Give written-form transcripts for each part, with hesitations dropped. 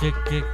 cek cek.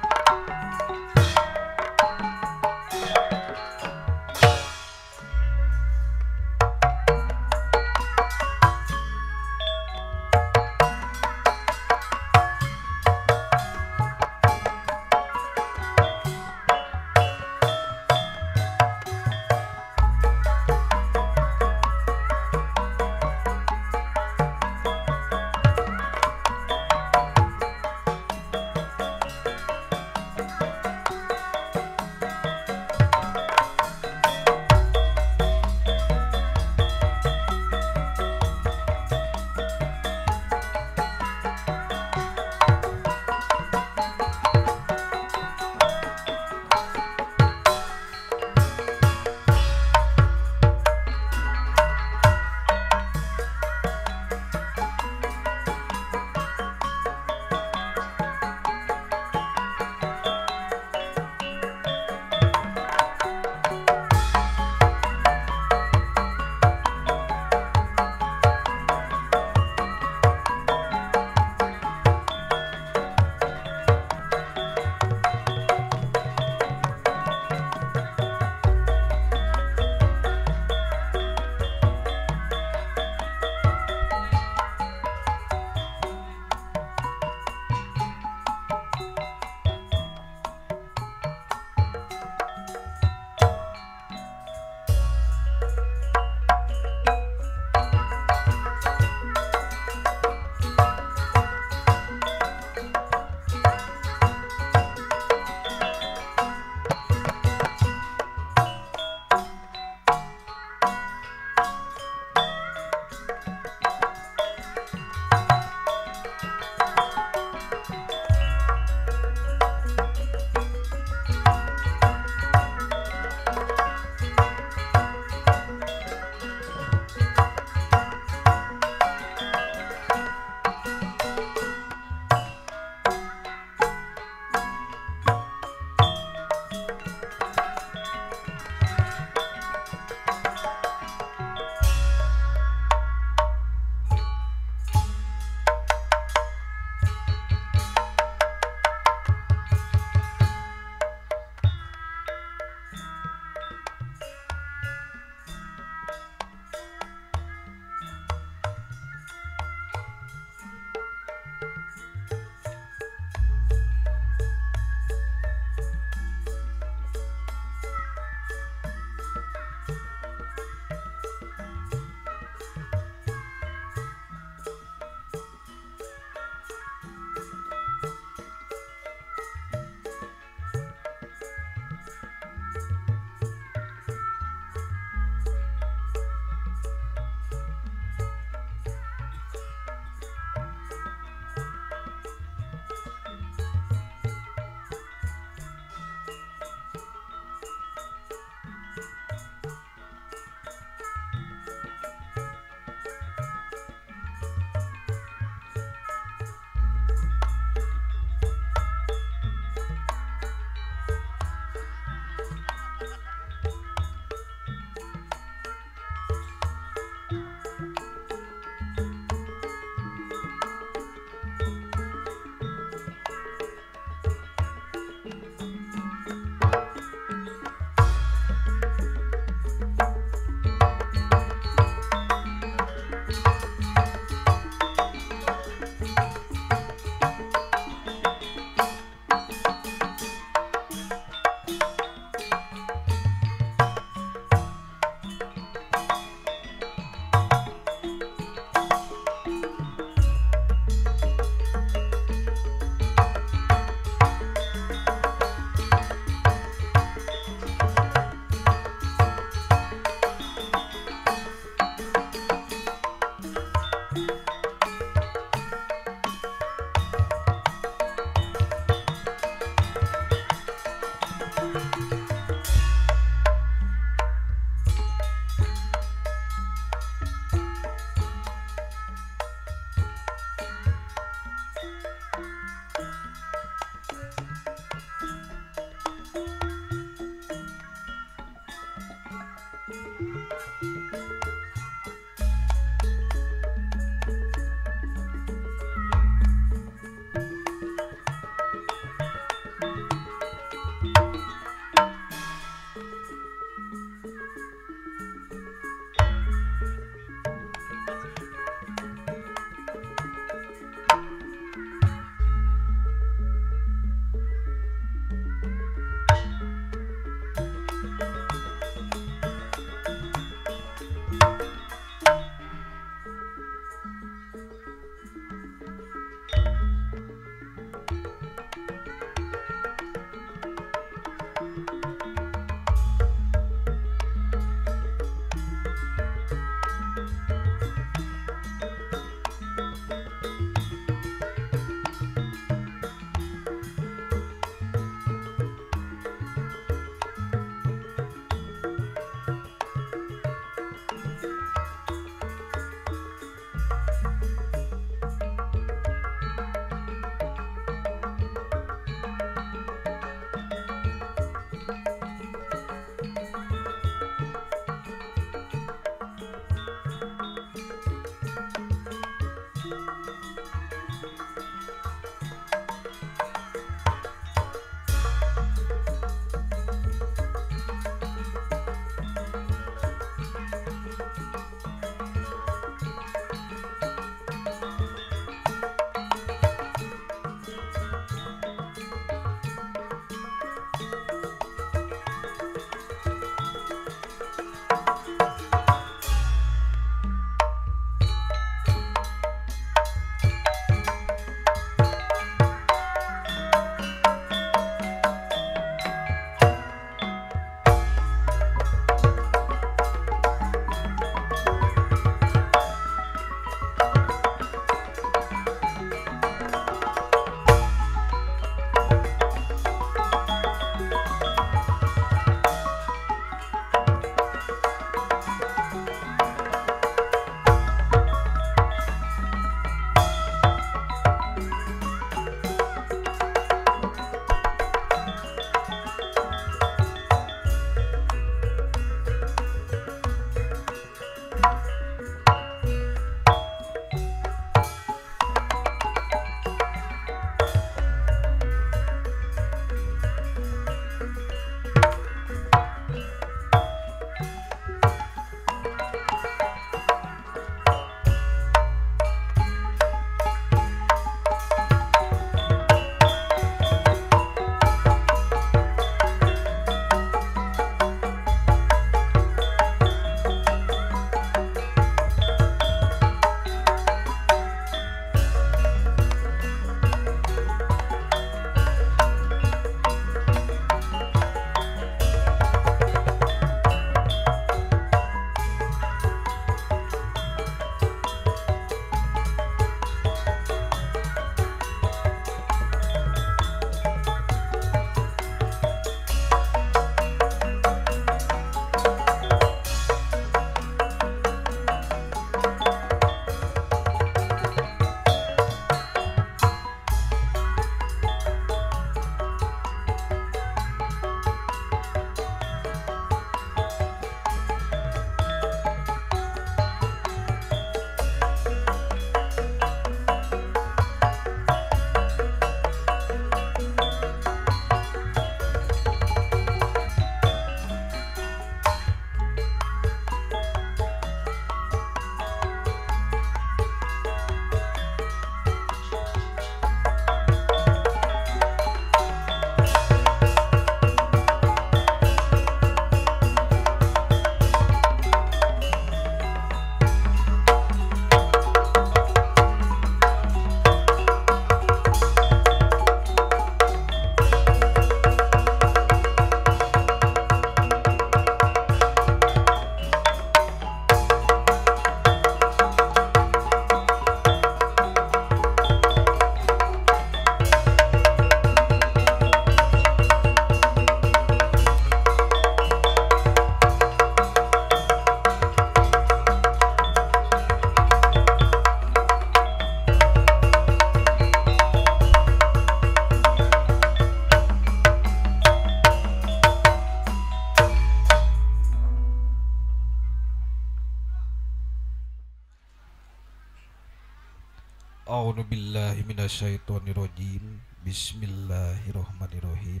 A'udzu billahi minasyaitonir rajim. Bismillahirrahmanirrahim.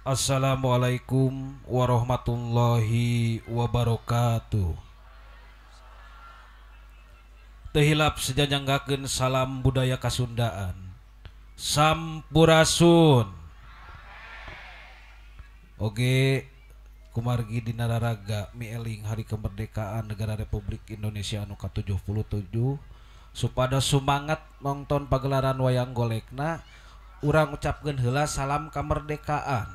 Assalamualaikum warahmatullahi wabarakatuh. Teu hilap sejanjanggakeun salam budaya Kasundaan. Sampurasun. Oge kumargi dina raraga mieling hari kemerdekaan negara Republik Indonesia anu ka-77 supados sumangat nonton pagelaran wayang golekna urang ucapkeun heula salam kamerdekaan.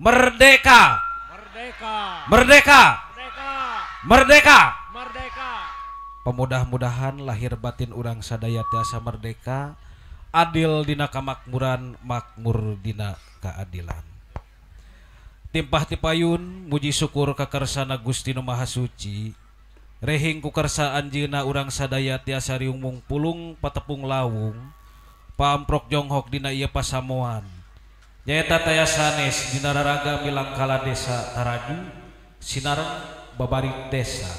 Merdeka! Merdeka! Merdeka! Merdeka! Merdeka! Merdeka! Pemudah-mudahan lahir batin urang sadaya tiasa merdeka, adil dina kamakmuran, makmur dina keadilan. Timpah tipayun muji syukur ka kersana Gusti Nu Maha Suci. Rehing ku kersa anjeunna urang sadaya tiasa riung mungpulung patepung lawung, paamprok jonghok dina ieu pasamoan. Nyaeta taya sanes dina raraga milangkala desa Taraju, Sinareng, Babarit desa.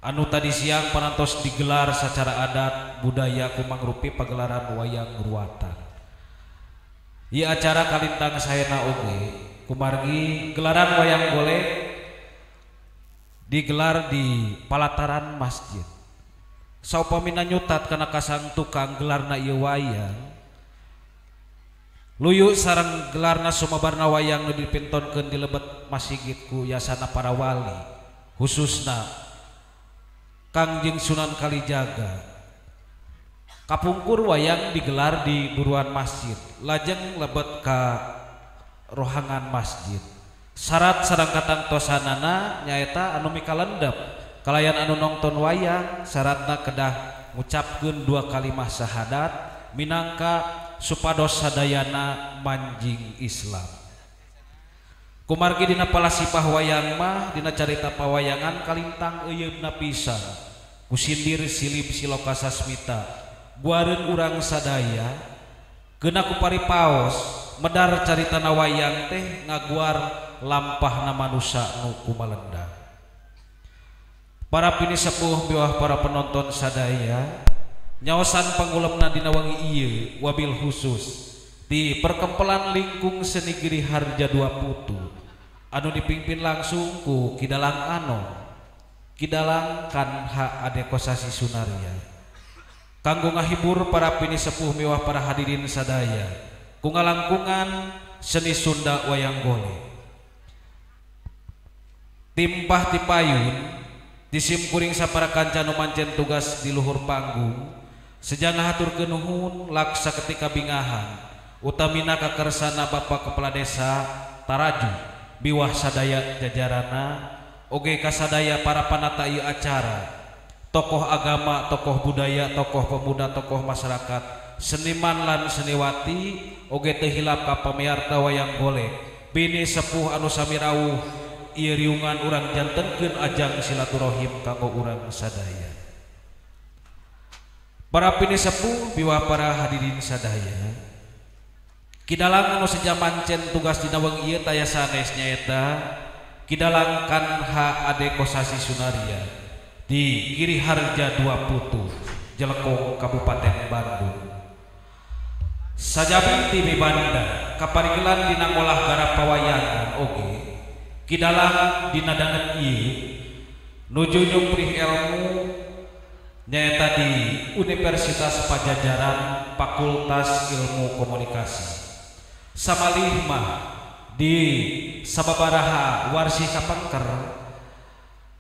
Anu tadi siang parantos digelar secara adat budaya ku mangrupi pagelaran wayang ruwatan. Ieu acara kalintang saena oge kumargi gelaran wayang golek digelar di palataran masjid. Saupamina nyutat kana kasang tukang gelarna ieu wayang, luyu sareng gelarna sumabarna wayang nu dipintonkeun di lebet masjid ku yasana para wali, khususna Kangjeng Sunan Kalijaga. Kapungkur wayang digelar di buruan masjid, lajeng lebet ka rohangan masjid. Syarat sareng katangtosanana nyaeta anu mikalendep kalayan anu nongton wayang syaratna kedah ngucapkeun 2 kalimah syahadat minangka supados sadayana manjing Islam. Kumargi dina palasipah wayang mah dina carita pawayangan kalintang euyeumna pisan ku sindir silip siloka sasmita guareun urang sadaya geuna ku paripaos medar caritana wayang teh ngaguar lampahna manusia nu kumalendang. Para pinisepuh biwah para penonton sadaya nyaosan pangulemna dina wangi ieu wabil khusus di perkempelan lingkung seni Giri Harja Dua Putu anu dipimpin langsung ku Kidalang Anom, Kidalang Kanha Ade Kosasi Sunaria. Kanggo ngahibur para pinisepuh miwah para hadirin sadaya ku ngalangkungan seni Sunda wayang golek. Timpah tipayun disimkuring sapara kanca nu mancen tugas di luhur panggung sejana haturkeun nuhun laksa ketika bingahan utamina ka kersana Bapak Kepala Desa Taraju biwah sadaya jajarana oge kasadaya para panata ieu acara, tokoh agama, tokoh budaya, tokoh pemuda, tokoh masyarakat, seniman lan seniwati oge teu hilap ka pamiarta wayang golek bini sepuh anu sami rawuh ieu riungan urang jantenkeun ajang silaturahim kanggo urang sadaya. Para pini sepuh biwah para hadirin sadaya, Kidalang anu sejaman cen tugas dina wengi ieu taya sanes nyaeta Kidalang Kanha Ade Kosasi Sunaria di Giri Harja Dua Putu, Jelekong, Kabupaten Bandung. Sajabi ti mibanda kaparigelan dina ngolah garap pawayangan oge Kidalang dina danget ieu nuju nyuprih ilmu nyaeta di Universitas Pajajaran Fakultas Ilmu Komunikasi. Samalih mah di sababaraha warsi kapengker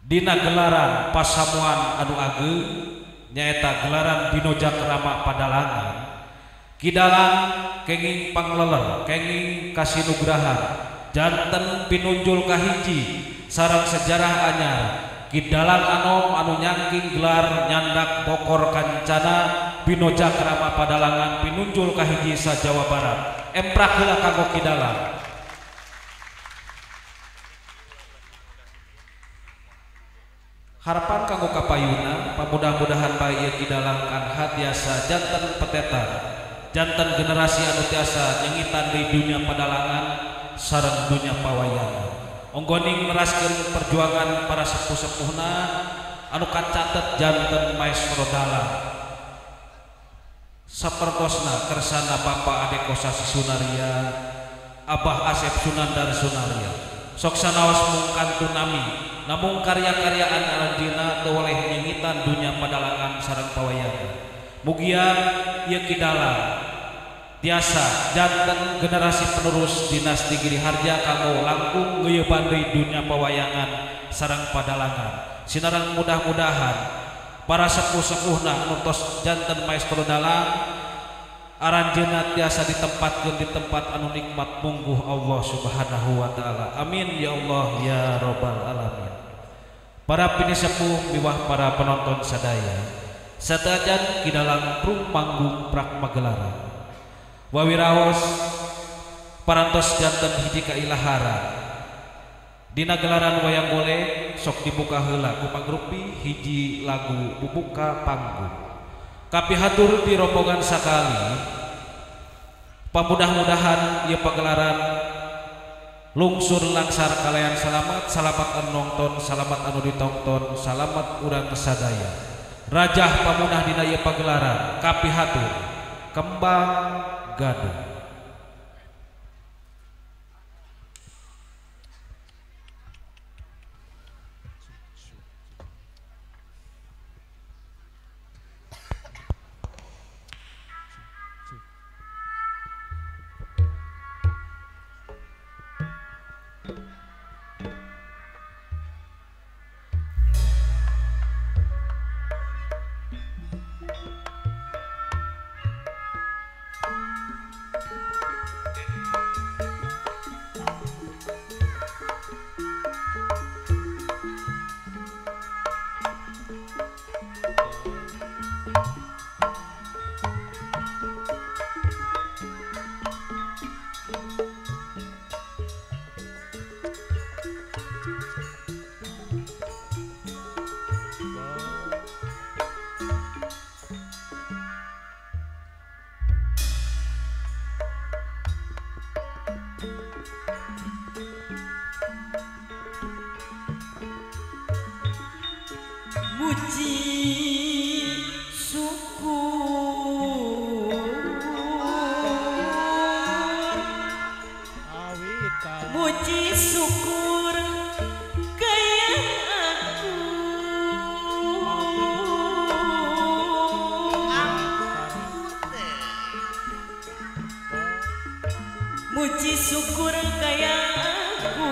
dina gelaran pasamuan anu ageung nyaeta gelaran Dino Jakrama Padalangan. Kidalang kenging pangleler, kenging kasinugrahan, janten pinunjul kahiji sareng sejarah anyar. Kidalang Anom anu nyangking gelar nyandak bokor kancana Bino Jakrama Padalangan pinunjul kahiji sa Jawa Barat. Emprak heula kanggo Kidalang. Harapan kanggo kapayuna pamudah-mudahan bae ieu Kidalang Kanha tiasa janten petetan, janten generasi anu tiasa nyengitan di dunia padalangan sareng dunia pawayangan. Onggoning neraskeun perjuangan para sepuh-sepuhna anu kacatet janten maestro dalang sapertosna kersana Bapak Ade Kosasi Sunaria Abah Asep Sunandar Sunaria sok sanaos mungkantun nami namung karya-karyaan aranjeunna teu oleh nyingitan dunya padalangan sareng pawayangan mugia ieu kidalang tiasa janten generasi penerus dinasti Giri Harja kanggo langkung ngeuyeban deui dunya pawayangan sareng padalangan sinareng mudah-mudahan para sepuh-sepuhna nurtos janten maestro dalang aranjeunna tiasa ditempatkeun di tempat anu nikmat mungguh Allah Subhanahu wa taala. Amin ya Allah ya rabbal alamin. Para pinisepuh miwah para penonton sadaya. Satajan kidalang prung manggung prak magelaran. Wawiraos parantos janten hiji ka ilahara. Dina gelaran wayang golek sok dibuka heula ku pangrupi hiji lagu bubuka panggung. Kapihatur di rombongan sakali pamudah-mudahan ieu pagelaran lungsur langsar kalayan salamet salamet anu nongton salamet anu ditongton salamet urang sadaya rajah pamunah dina ieu pagelaran kapihatur kembang gaduh. Muji syukur muji syukur gaya aku muji syukur gaya aku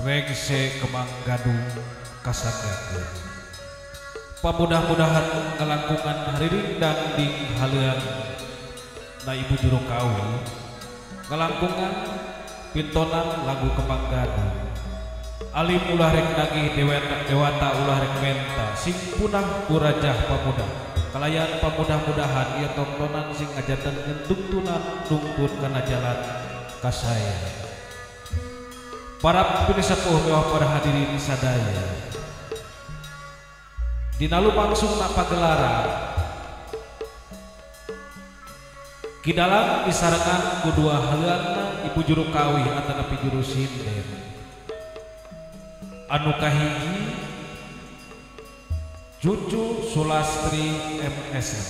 Regse Kemang Gadung Kasagakeun. Pamudah-mudahan ngelangkungan hari rindang di halean na ibu juru kawi ngelangkungan pintonan lagu Kemang Gadung. Alim ulah rek nagih dewata ulah rek menta sing punah kurajah pamudah kalayan pamudah-mudahan ieu tontonan sing ngajanten ngentuntunan numpun kana jalan kasaya. Para pinisepuh mewah para hadirin sadaya, dina lumangsungna pagelaran kidalang disarengan kudua haleunna ibu juru kawih atanapi juru sinden. Anu kahiji Cucu Sulastri MSN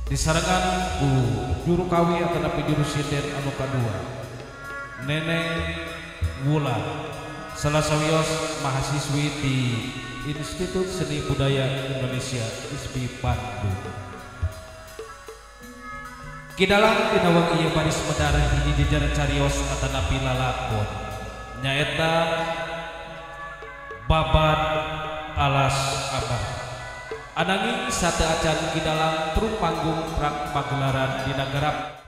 disarengan ku juru kawih atanapi juru sinden anu kadua Neneng Wulan salasawios mahasiswi di Institut Seni Budaya Indonesia ISBI Bandung. Kidalang dina wang ieu baris medar hiji jejer carios atanapi lalakon nyaeta Babat Alas Abah. Ananging sateu acan kidalang turun panggung prak pagelaran dina garap